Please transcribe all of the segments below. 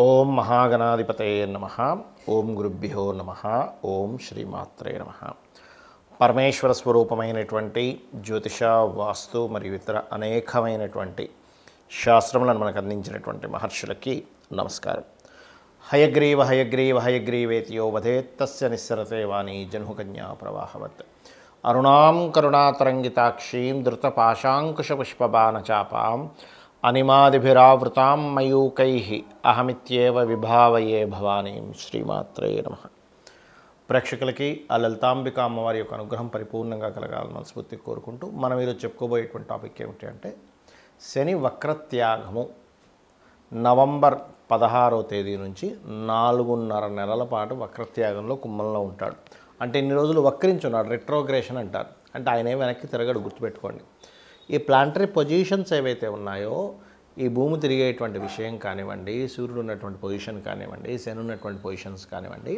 ఓం మహాగణాధిపతయే నమః. ఓం గురుభ్యో నమః. ఓం శ్రీమాత్రే నమః. పరమేశ్వర స్వరూపమైనటువంటి జ్యోతిష, వాస్తు మరియు ఇతర అనేకమైనటువంటి శాస్త్రములను మనకు అందించినటువంటి మహర్షులకి నమస్కారం. హయగ్రీవ హయగ్రీవ హయగ్రీవేతియో వదేత్ తస్య నిస్సరతే వాణి జన్హుకన్యా ప్రవాహవత్. అరుణాం కరుణాతరంగితాక్షీం ధృతపాశాంకుశపుష్పబాణచాపాం అనిమాదిభిరావృతాం మయూకైః అహమిత్యేవ విభావయే భవానీం. శ్రీమాత్రే నమః. ప్రేక్షకులకి ఆ లలితాంబిక అమ్మవారి యొక్క అనుగ్రహం పరిపూర్ణంగా కలగాలని మనస్ఫూర్తిగా కోరుకుంటూ మనం ఈరోజు చెప్పుకోబోయేటువంటి టాపిక్ ఏమిటి అంటే శని వక్రత్యాగము. నవంబర్ 16వ తేదీ నుంచి 4.5 నెలల పాటు వక్రత్యాగంలో కుంభంలో ఉంటాడు. అంటే ఇన్ని రోజులు వక్రించున్నాడు, రెట్రోగ్రేషన్ అంటారు. అంటే ఆయనే వెనక్కి తిరగడు, గుర్తుపెట్టుకోండి. ఈ ప్లాంటరీ పొజిషన్స్ ఏవైతే ఉన్నాయో, ఈ భూమి తిరిగేటువంటి విషయం కానివ్వండి, సూర్యుడు ఉన్నటువంటి పొజిషన్ కానివ్వండి, శని ఉన్నటువంటి పొజిషన్స్ కానివ్వండి,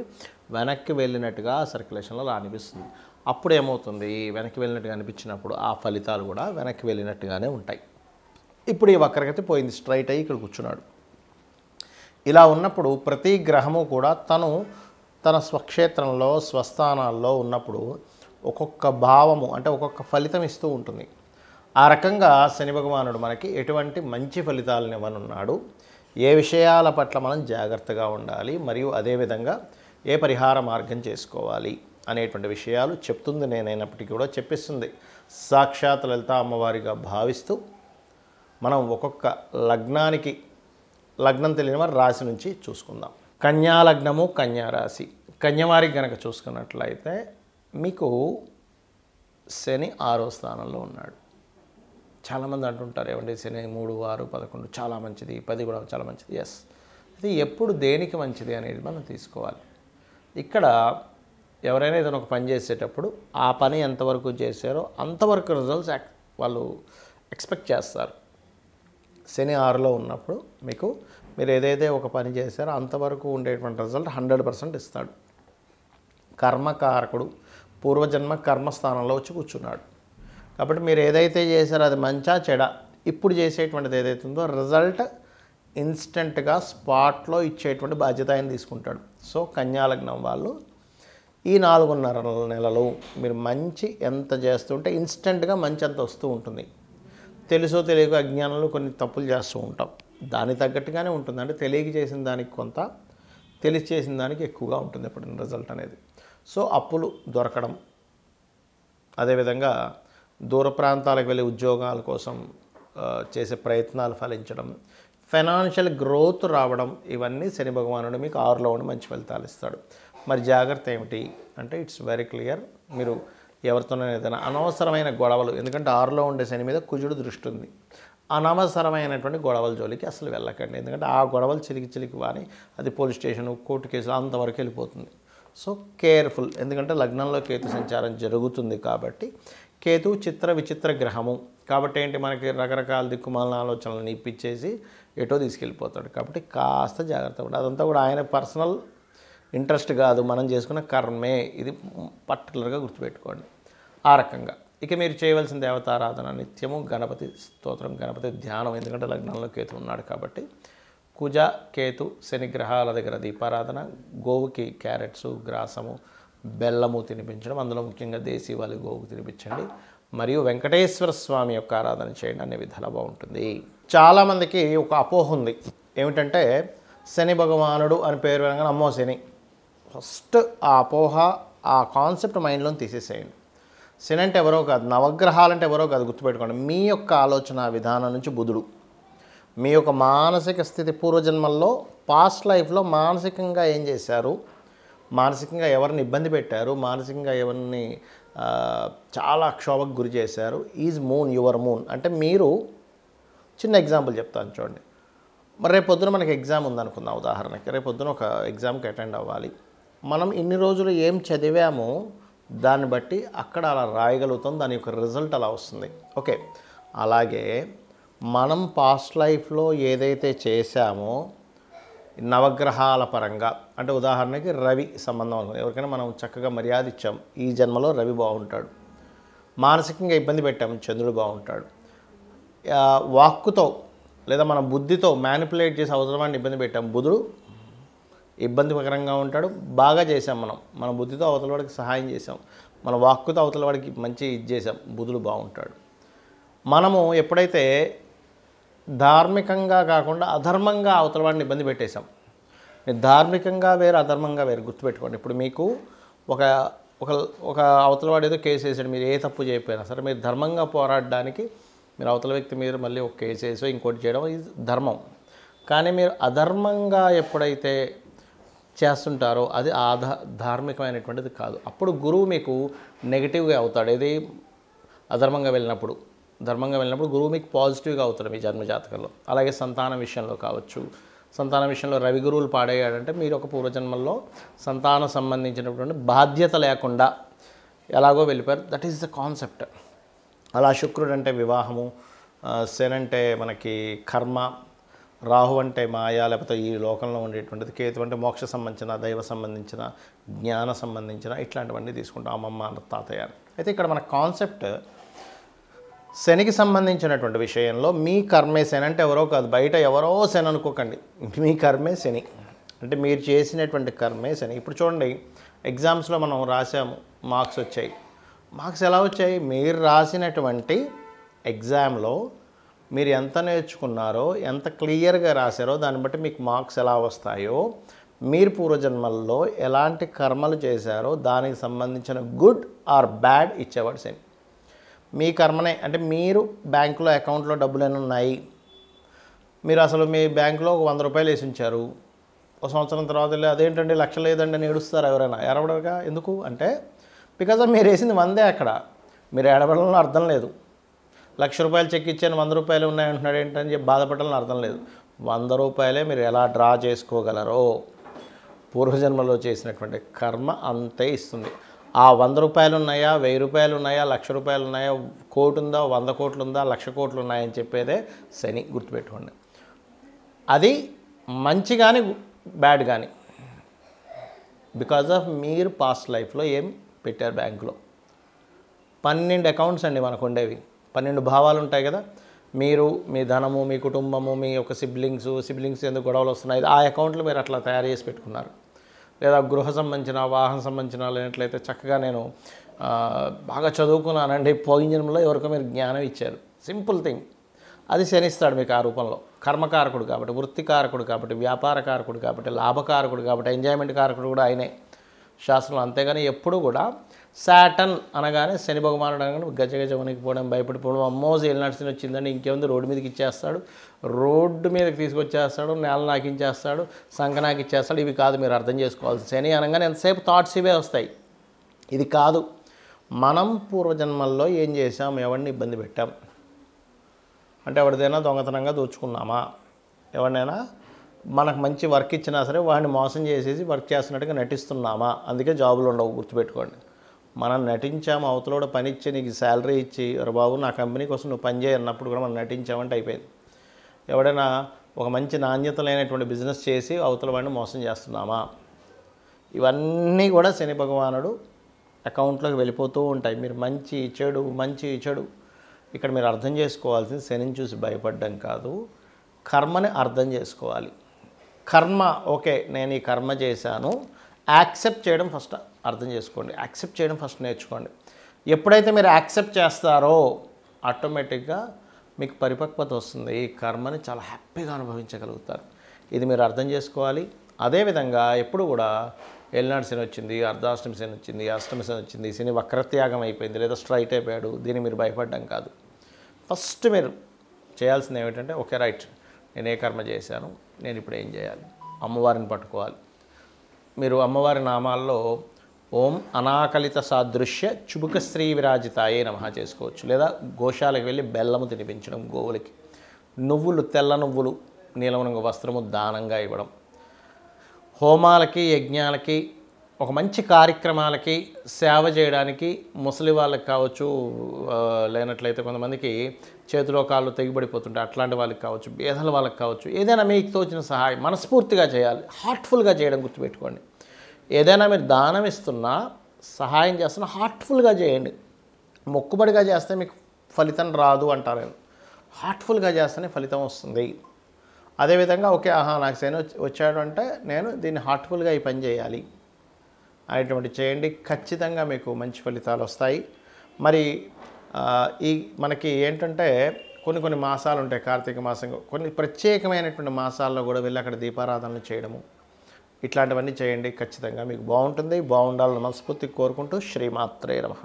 వెనక్కి వెళ్ళినట్టుగా సర్క్యులేషన్లో అనిపిస్తుంది. అప్పుడు ఏమవుతుంది, వెనక్కి వెళ్ళినట్టుగా అనిపించినప్పుడు ఆ ఫలితాలు కూడా వెనక్కి వెళ్ళినట్టుగానే ఉంటాయి. ఇప్పుడు ఈ వక్రగతి పోయింది, స్ట్రైట్ అయ్యి ఇక్కడ కూర్చున్నాడు. ఇలా ఉన్నప్పుడు ప్రతి గ్రహము కూడా తన స్వక్షేత్రంలో స్వస్థానాల్లో ఉన్నప్పుడు ఒక్కొక్క భావము అంటే ఒక్కొక్క ఫలితం ఇస్తూ ఉంటుంది. ఆ రకంగా శని భగవానుడు మనకి ఎటువంటి మంచి ఫలితాలను ఇవ్వనున్నాడు, ఏ విషయాల పట్ల మనం జాగ్రత్తగా ఉండాలి, మరియు అదేవిధంగా ఏ పరిహార మార్గం చేసుకోవాలి అనేటువంటి విషయాలు చెప్తుంది. నేనైనప్పటికీ కూడా చెప్పిస్తుంది సాక్షాత్ లలిత అమ్మవారిగా భావిస్తూ మనం ఒక్కొక్క లగ్నానికి, లగ్నం తెలియని వారి రాశి నుంచి చూసుకుందాం. కన్యా లగ్నము, కన్యా రాశి. కన్యవారికి కనుక చూసుకున్నట్లయితే మీకు శని 6వ స్థానంలో ఉన్నాడు. చాలామంది అంటుంటారు, ఏమంటే శని 3, 6, 11 చాలా మంచిది, 10 కూడా చాలా మంచిది. ఎస్, అది ఎప్పుడు దేనికి మంచిది అనేది మనం తీసుకోవాలి. ఇక్కడ ఎవరైనా ఏదైనా ఒక పని చేసేటప్పుడు ఆ పని ఎంతవరకు చేశారో అంతవరకు రిజల్ట్స్ వాళ్ళు ఎక్స్పెక్ట్ చేస్తారు. శని 6లో ఉన్నప్పుడు మీరు ఏదైతే ఒక పని చేశారో అంతవరకు ఉండేటువంటి రిజల్ట్ 100% ఇస్తాడు. కర్మకారకుడు పూర్వజన్మ కర్మస్థానంలో వచ్చి కూర్చున్నాడు. కాబట్టి మీరు ఏదైతే చేశారో అది మంచా చెడ, ఇప్పుడు చేసేటువంటిది ఏదైతే ఉందో రిజల్ట్ ఇన్స్టెంట్గా స్పాట్లో ఇచ్చేటువంటి బాధ్యత ఆయన తీసుకుంటాడు. సో కన్యాలగ్నం వాళ్ళు ఈ 4.5 నెలలు మీరు మంచి ఎంత చేస్తుంటే ఇన్స్టెంట్గా మంచి అంత వస్తూ ఉంటుంది. తెలుసో తెలియక అజ్ఞానంలో కొన్ని తప్పులు చేస్తూ ఉంటాం, దానికి తగ్గట్టుగానే ఉంటుంది. అంటే తెలియక చేసిన దానికి కొంత, తెలిసి చేసిన దానికి ఎక్కువగా ఉంటుంది ఎప్పుడైనా రిజల్ట్ అనేది. సో అప్పులు దొరకడం, అదేవిధంగా దూర ప్రాంతాలకు వెళ్ళి ఉద్యోగాల కోసం చేసే ప్రయత్నాలు ఫలించడం, ఫైనాన్షియల్ గ్రోత్ రావడం, ఇవన్నీ శని భగవానుడు మీకు 6లో ఉండి మంచి ఫలితాలు ఇస్తాడు. మరి జాగ్రత్త ఏమిటి అంటే ఇట్స్ వెరీ క్లియర్. మీరు ఎవరితోనైనా ఏదైనా అనవసరమైన గొడవలు, ఎందుకంటే 6లో ఉండే శని మీద కుజుడు దృష్టి ఉంది, అనవసరమైనటువంటి గొడవల జోలికి అసలు వెళ్ళకండి. ఎందుకంటే ఆ గొడవలు చిలికి వాని అది పోలీస్ స్టేషను, కోర్టు కేసులు అంతవరకు వెళ్ళిపోతుంది. So careful. ఎందుకంటే లగ్నంలో కేతు సంచారం జరుగుతుంది కాబట్టి, కేతు చిత్ర విచిత్ర గ్రహము కాబట్టి ఏంటి, మనకి రకరకాల దిక్కుమాలిన ఆలోచనలను ఇప్పించేసి ఎటో తీసుకెళ్ళిపోతాడు. కాబట్టి కాస్త జాగ్రత్తగా ఉండాలి. అదంతా కూడా ఆయన పర్సనల్ ఇంట్రెస్ట్ కాదు, మనం చేసుకున్న కర్మే. ఇది పర్టికులర్గా గుర్తుపెట్టుకోండి. ఆ రకంగా ఇక మీరు చేయవలసిన దేవతారాధన నిత్యము గణపతి స్తోత్రం, గణపతి ధ్యానం. ఎందుకంటే లగ్నంలో కేతు ఉన్నాడు కాబట్టి కుజ, కేతు, శని గ్రహాల దగ్గర దీపారాధన, గోవుకి క్యారెట్స్, గ్రాసము, బెల్లము తినిపించడం, అందులో ముఖ్యంగా దేశీవాలి గోవుకు తినిపించండి, మరియు వెంకటేశ్వర స్వామి యొక్క ఆరాధన చేయండి. అనే విధాలు బాగుంటుంది. చాలామందికి ఒక అపోహ ఉంది, ఏమిటంటే శని భగవానుడు అని పేరు వినగానే అమ్మో శని. ఫస్ట్ ఆ అపోహ, ఆ కాన్సెప్ట్ మైండ్లో తీసేసేయండి. శని అంటే ఎవరో కాదు, నవగ్రహాలంటే ఎవరో కాదు, గుర్తుపెట్టుకోండి. మీ యొక్క ఆలోచన విధానం నుంచి బుధుడు, మీ యొక్క మానసిక స్థితి, పూర్వజన్మల్లో పాస్ట్ లైఫ్లో మానసికంగా ఏం చేశారు, మానసికంగా ఎవరిని ఇబ్బంది పెట్టారు, మానసికంగా ఎవరిని చాలా క్షోభకు గురి చేశారు. Is moon, your moon. అంటే మీరు, చిన్న ఎగ్జాంపుల్ చెప్తాను చూడండి. మరి రేపు పొద్దున మనకి ఎగ్జామ్ ఉందనుకుందాం, ఉదాహరణకి రేపు పొద్దున ఒక ఎగ్జామ్కి అటెండ్ అవ్వాలి. మనం ఇన్ని రోజులు ఏం చదివామో దాన్ని బట్టి అక్కడ అలా రాయగలుగుతాం, దాని యొక్క రిజల్ట్ అలా వస్తుంది. ఓకే, అలాగే మనం పాస్ట్ లైఫ్లో ఏదైతే చేశామో నవగ్రహాల పరంగా, అంటే ఉదాహరణకి రవి సంబంధం అనుకుంది, ఎవరికైనా మనం చక్కగా మర్యాద ఇచ్చాం, ఈ జన్మలో రవి బాగుంటాడు. మానసికంగా ఇబ్బంది పెట్టాము, చంద్రుడు బాగుంటాడు. వాక్కుతో లేదా మన బుద్ధితో మ్యానిపులేట్ చేసి అవసరమాన్ని ఇబ్బంది పెట్టాం, బుధుడు ఇబ్బందికరంగా ఉంటాడు. బాగా చేసాం మన బుద్ధితో అవతల వాడికి సహాయం చేసాం, మన వాక్కుతో అవతల వాడికి మంచి ఇది చేసాం, బుధుడు బాగుంటాడు. మనము ఎప్పుడైతే ధార్మికంగా కాకుండా అధర్మంగా అవతల వాడిని ఇబ్బంది పెట్టేశాం, ధార్మికంగా వేరు అధర్మంగా వేరు గుర్తుపెట్టుకోండి. ఇప్పుడు మీకు ఒక ఒక ఒక అవతల వాడు ఏదో కేసు వేసాడు, మీరు ఏ తప్పు చేయకపోయినా సరే మీరు ధర్మంగా పోరాడడానికి మీరు అవతల వ్యక్తి మీద మళ్ళీ ఒక కేసు వేసో ఇంకోటి చేయడం ఇది ధర్మం. కానీ మీరు అధర్మంగా ఎప్పుడైతే చేస్తుంటారో అది ధార్మికమైనటువంటిది కాదు. అప్పుడు గురువు మీకు నెగిటివ్గా అవుతాడు. ఏది అధర్మంగా వెళ్ళినప్పుడు. ధర్మంగా వెళ్ళినప్పుడు గురువు మీకు పాజిటివ్గా అవుతాడు మీ జన్మజాతకంలో. అలాగే సంతానం విషయంలో కావచ్చు, సంతాన విషయంలో రవి గురువులు పాడయ్యాడంటే మీరు ఒక పూర్వజన్మల్లో సంతానం సంబంధించినటువంటి బాధ్యత లేకుండా ఎలాగో వెళ్ళిపోయారు. That is the concept. అలా శుక్రుడు అంటే వివాహము, శని అంటే మనకి కర్మ, రాహు అంటే మాయా లేకపోతే ఈ లోకంలో ఉండేటువంటిది, కేతు అంటే మోక్ష సంబంధించిన, దైవ సంబంధించిన, జ్ఞాన సంబంధించిన ఇట్లాంటివన్నీ తీసుకుంటాం అమ్మమ్మ తాతయ్య. అయితే ఇక్కడ మన కాన్సెప్ట్ శనికి సంబంధించినటువంటి విషయంలో మీ కర్మే శని అంటే ఎవరో కాదు, బయట ఎవరో శని అనుకోకండి, మీ కర్మే శని అంటే మీరు చేసినటువంటి కర్మే శని. ఇప్పుడు చూడండి, ఎగ్జామ్స్లో మనం రాసాము, మార్క్స్ వచ్చాయి. మార్క్స్ ఎలా వచ్చాయి? మీరు రాసినటువంటి ఎగ్జామ్లో మీరు ఎంత నేర్చుకున్నారో, ఎంత క్లియర్గా రాశారో దాన్ని బట్టి మీకు మార్క్స్ ఎలా వస్తాయో, మీరు పూర్వజన్మల్లో ఎలాంటి కర్మలు చేశారో దానికి సంబంధించిన గుడ్ ఆర్ బ్యాడ్ ఇచ్చేవాడు శని. మీ కర్మనే అంటే మీరు బ్యాంకులో అకౌంట్లో డబ్బులు ఉన్నాయి, మీరు అసలు మీ బ్యాంకులో ఒక 100 రూపాయలు వేసి ఉంచారు, ఒక సంవత్సరం తర్వాత వెళ్ళి అదేంటండి లక్ష లేదండి అని ఏడుస్తారు ఎవరైనా. ఏడవడగా ఎందుకు అంటే బికాజ్ మీరు వేసింది 100 అక్కడ, మీరు ఏడవడంలో అర్థం లేదు. 1,00,000 రూపాయలు చెక్ ఇచ్చాను 100 రూపాయలు ఉన్నాయంటున్నాడు ఏంటని చెప్పి బాధపడాలని అర్థం లేదు. 100 రూపాయలే మీరు ఎలా డ్రా చేసుకోగలరో పూర్వజన్మలో చేసినటువంటి కర్మ అంతే ఇస్తుంది. ఆ 100 రూపాయలు ఉన్నాయా, 1000 రూపాయలు ఉన్నాయా, 1,00,000 రూపాయలు ఉన్నాయా, కోటి ఉందా, 100 కోట్లు ఉందా, 1,00,000 కోట్లు ఉన్నాయని చెప్పేదే శని. గుర్తుపెట్టుకోండి. అది మంచి కానీ బ్యాడ్ కానీ బికాజ్ ఆఫ్ మీరు పాస్ట్ లైఫ్లో ఏం పెట్టారు బ్యాంకులో. 12 అకౌంట్స్ అండి మనకు ఉండేవి, 12 భావాలు ఉంటాయి కదా. మీరు, మీ ధనము, మీ కుటుంబము, మీ యొక్క సిబ్లింగ్స్ ఎందుకు గొడవలు వస్తున్నాయి, ఆ అకౌంట్లు మీరు అట్లా తయారు చేసి పెట్టుకున్నారు. లేదా గృహ సంబంధించిన, వాహన సంబంధించిన లేనట్లయితే చక్కగా నేను బాగా చదువుకున్నానండి, పోయిన జన్మలో ఎవరికో మీరు జ్ఞానం ఇచ్చారు, సింపుల్ థింగ్. అది శనిస్తాడు మీకు ఆ రూపంలో. కర్మకారకుడు కాబట్టి, వృత్తికారకుడు కాబట్టి, వ్యాపారకారకుడు కాబట్టి, లాభకారకుడు కాబట్టి, ఎంజాయ్మెంట్ కారకుడు కూడా ఆయనే శాస్త్రంలో. అంతేగాని ఎప్పుడు కూడా సాటర్న్ అనగానే శని భగవానుడు అనగానే గజగజ వణికిపోవడం, భయపడిపోవడం, అమ్మో ఏలినాటి వచ్చిందండి ఇంకేముంది రోడ్డు మీదకి ఇచ్చేస్తాడు, రోడ్డు మీదకి తీసుకొచ్చేస్తాడు, నేల నాకించేస్తాడు, సంఖ నాకిచ్చేస్తాడు. ఇవి కాదు మీరు అర్థం చేసుకోవాల్సి. శని అనగానే ఎంతసేపు థాట్స్ ఇవే వస్తాయి. ఇది కాదు. మనం పూర్వజన్మల్లో ఏం చేసాం, ఎవరిని ఇబ్బంది పెట్టాం అంటే ఎవరిదైనా దొంగతనంగా దోచుకున్నామా, ఎవరినైనా మనకు మంచి వర్క్ ఇచ్చినా సరే వాడిని మోసం చేసేసి వర్క్ చేస్తున్నట్టుగా నటిస్తున్నామా, అందుకే జాబులు ఉండవు. గుర్తుపెట్టుకోండి. మనం నటించాము, అవతలోడు పని ఇచ్చి నీకు శాలరీ ఇచ్చి బాబు నా కంపెనీ కోసం నువ్వు పని చేయన్నప్పుడు కూడా మనం నటించామంటే అయిపోయింది. ఎవడైనా ఒక మంచి నాణ్యత లేనటువంటి బిజినెస్ చేసి అవతల వాడిని మోసం చేస్తున్నామా, ఇవన్నీ కూడా శని భగవానుడు అకౌంట్లోకి వెళ్ళిపోతూ ఉంటాయి. మీరు మంచి చెడు ఇక్కడ మీరు అర్థం చేసుకోవాల్సింది శనిని చూసి భయపడడం కాదు, కర్మని అర్థం చేసుకోవాలి. కర్మ ఓకే, నేను ఈ కర్మ చేశాను, యాక్సెప్ట్ చేయడం ఫస్ట్ అర్థం చేసుకోండి, యాక్సెప్ట్ చేయడం ఫస్ట్ నేర్చుకోండి. ఎప్పుడైతే మీరు యాక్సెప్ట్ చేస్తారో ఆటోమేటిక్గా మీకు పరిపక్వత వస్తుంది, ఈ కర్మని చాలా హ్యాపీగా అనుభవించగలుగుతారు. ఇది మీరు అర్థం చేసుకోవాలి. అదేవిధంగా ఎప్పుడు కూడా ఏలినాటి శని వచ్చింది, అర్ధాష్టమి శని వచ్చింది, అష్టమి శని వచ్చింది, శని వక్రత్యాగం అయిపోయింది లేదా స్ట్రైట్ అయిపోయాడు, దీన్ని మీరు భయపడడం కాదు. ఫస్ట్ మీరు చేయాల్సింది ఏమిటంటే ఓకే రైట్, నేను ఏ కర్మ చేశాను, నేను ఇప్పుడు ఏం చేయాలి, అమ్మవారిని పట్టుకోవాలి. మీరు అమ్మవారి నామాల్లో ఓం అనాకలిత సాదృశ్య చుబుక శ్రీ విరాజితాయే నమః చేసుకోవచ్చు. లేదా గోశాలకు వెళ్ళి బెల్లము తినిపించడం, గోవులకి నువ్వులు, తెల్ల నువ్వులు, నీలం రంగు వస్త్రము దానంగా ఇవ్వడం, హోమాలకి, యజ్ఞాలకి, ఒక మంచి కార్యక్రమాలకి సేవ చేయడానికి, ముసలి వాళ్ళకి కావచ్చు, లేనట్లయితే కొంతమందికి చేతిలో కాళ్ళు తెగిపడిపోతుంటాయి అట్లాంటి వాళ్ళకి కావచ్చు, బేదల వాళ్ళకి కావచ్చు, ఏదైనా మీకు తోచిన సహాయం మనస్ఫూర్తిగా చేయాలి, హార్ట్ఫుల్గా చేయడం గుర్తుపెట్టుకోండి. ఏదైనా మీరు దానం ఇస్తున్నా, సహాయం చేస్తున్నా హార్ట్ఫుల్గా చేయండి. మొక్కుబడిగా చేస్తే మీకు ఫలితం రాదు అంటారు. హార్ట్ఫుల్గా చేస్తేనే ఫలితం వస్తుంది. అదేవిధంగా ఓకే నాకు శని వచ్చాడు అంటే నేను దీన్ని హార్ట్ఫుల్గా ఈ పని చేయాలి అనేటువంటి చేయండి. ఖచ్చితంగా మీకు మంచి ఫలితాలు వస్తాయి. మరి ఈ మనకి ఏంటంటే కొన్ని మాసాలు ఉంటాయి. కార్తీక మాసం, కొన్ని ప్రత్యేకమైనటువంటి మాసాల్లో కూడా వెళ్ళి అక్కడ దీపారాధనలు చేయడము, ఇట్లాంటివన్నీ చేయండి. ఖచ్చితంగా మీకు బాగుంటుంది. బాగుండాలని మనస్ఫూర్తిగా కోరుకుంటూ శ్రీమాత్రే నమః.